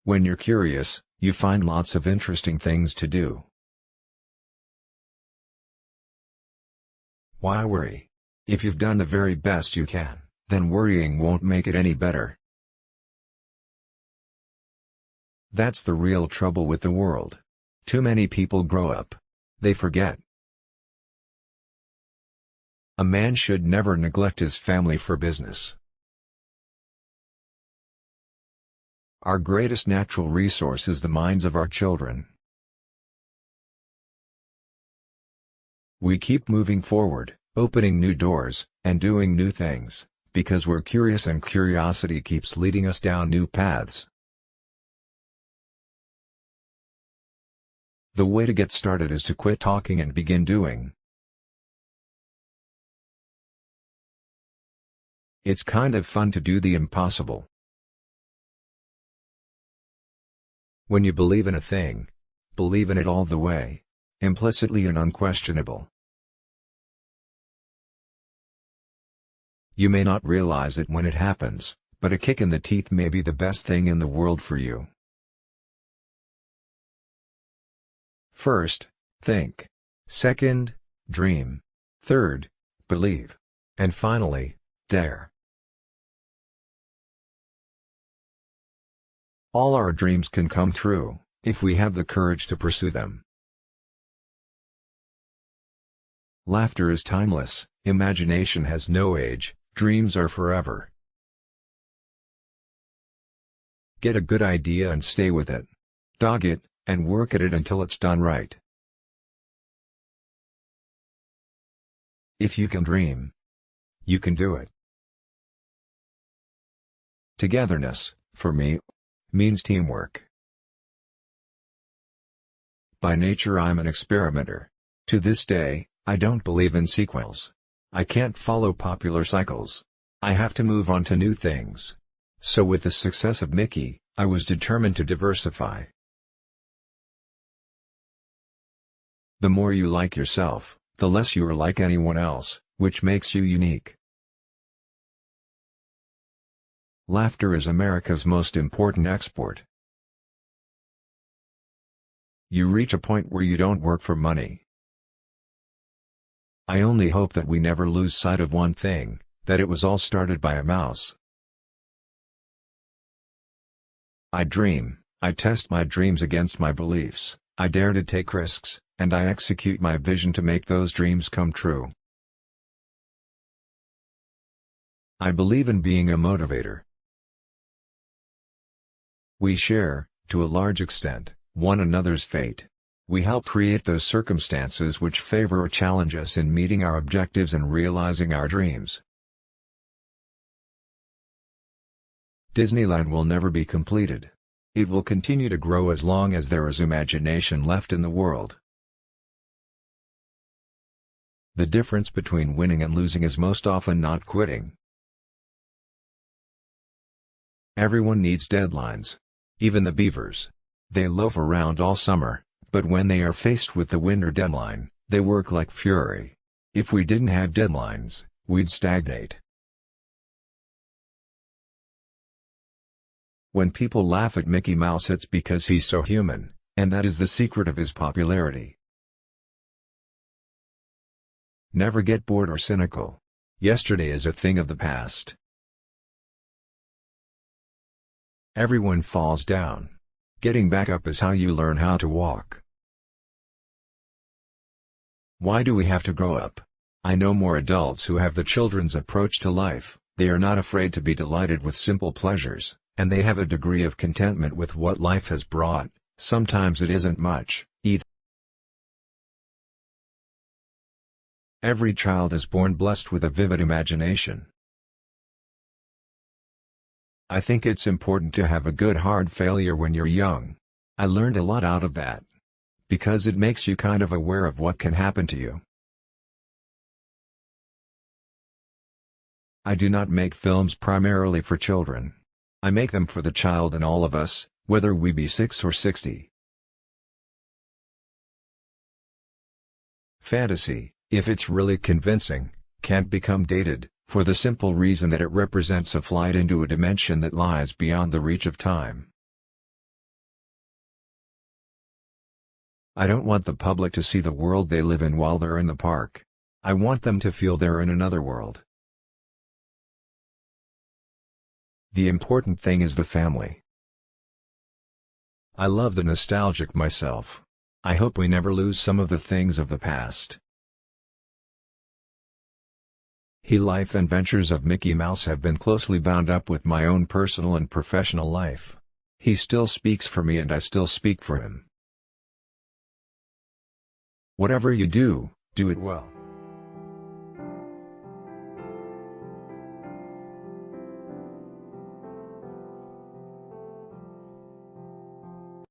When you're curious, you find lots of interesting things to do. Why worry? If you've done the very best you can, then worrying won't make it any better. That's the real trouble with the world. Too many people grow up. They forget. A man should never neglect his family for business. Our greatest natural resource is the minds of our children. We keep moving forward, opening new doors, and doing new things, because we're curious and curiosity keeps leading us down new paths. The way to get started is to quit talking and begin doing. It's kind of fun to do the impossible. When you believe in a thing, believe in it all the way, implicitly and unquestionable. You may not realize it when it happens, but a kick in the teeth may be the best thing in the world for you. First, think. Second, dream. Third, believe. And finally, dare. All our dreams can come true, if we have the courage to pursue them. Laughter is timeless, imagination has no age, dreams are forever. Get a good idea and stay with it. Dog it, and work at it until it's done right. If you can dream, you can do it. Togetherness, for me, means teamwork. By nature I'm an experimenter. To this day, I don't believe in sequels. I can't follow popular cycles. I have to move on to new things. So with the success of Mickey, I was determined to diversify. The more you like yourself, the less you are like anyone else, which makes you unique. Laughter is America's most important export. You reach a point where you don't work for money. I only hope that we never lose sight of one thing, that it was all started by a mouse. I dream, I test my dreams against my beliefs, I dare to take risks, and I execute my vision to make those dreams come true. I believe in being a motivator. We share, to a large extent, one another's fate. We help create those circumstances which favor or challenge us in meeting our objectives and realizing our dreams. Disneyland will never be completed. It will continue to grow as long as there is imagination left in the world. The difference between winning and losing is most often not quitting. Everyone needs deadlines. Even the beavers. They loaf around all summer, but when they are faced with the winter deadline, they work like fury. If we didn't have deadlines, we'd stagnate. When people laugh at Mickey Mouse, it's because he's so human, and that is the secret of his popularity. Never get bored or cynical. Yesterday is a thing of the past. Everyone falls down. Getting back up is how you learn how to walk. Why do we have to grow up? I know more adults who have the children's approach to life. They are not afraid to be delighted with simple pleasures, and they have a degree of contentment with what life has brought. Sometimes it isn't much, either. Every child is born blessed with a vivid imagination. I think it's important to have a good hard failure when you're young. I learned a lot out of that. Because it makes you kind of aware of what can happen to you. I do not make films primarily for children. I make them for the child in all of us, whether we be 6 or 60. Fantasy, if it's really convincing, can't become dated, for the simple reason that it represents a flight into a dimension that lies beyond the reach of time. I don't want the public to see the world they live in while they're in the park. I want them to feel they're in another world. The important thing is the family. I love the nostalgic myself. I hope we never lose some of the things of the past. Life and ventures of Mickey Mouse have been closely bound up with my own personal and professional life. He still speaks for me and I still speak for him. Whatever you do, do it well.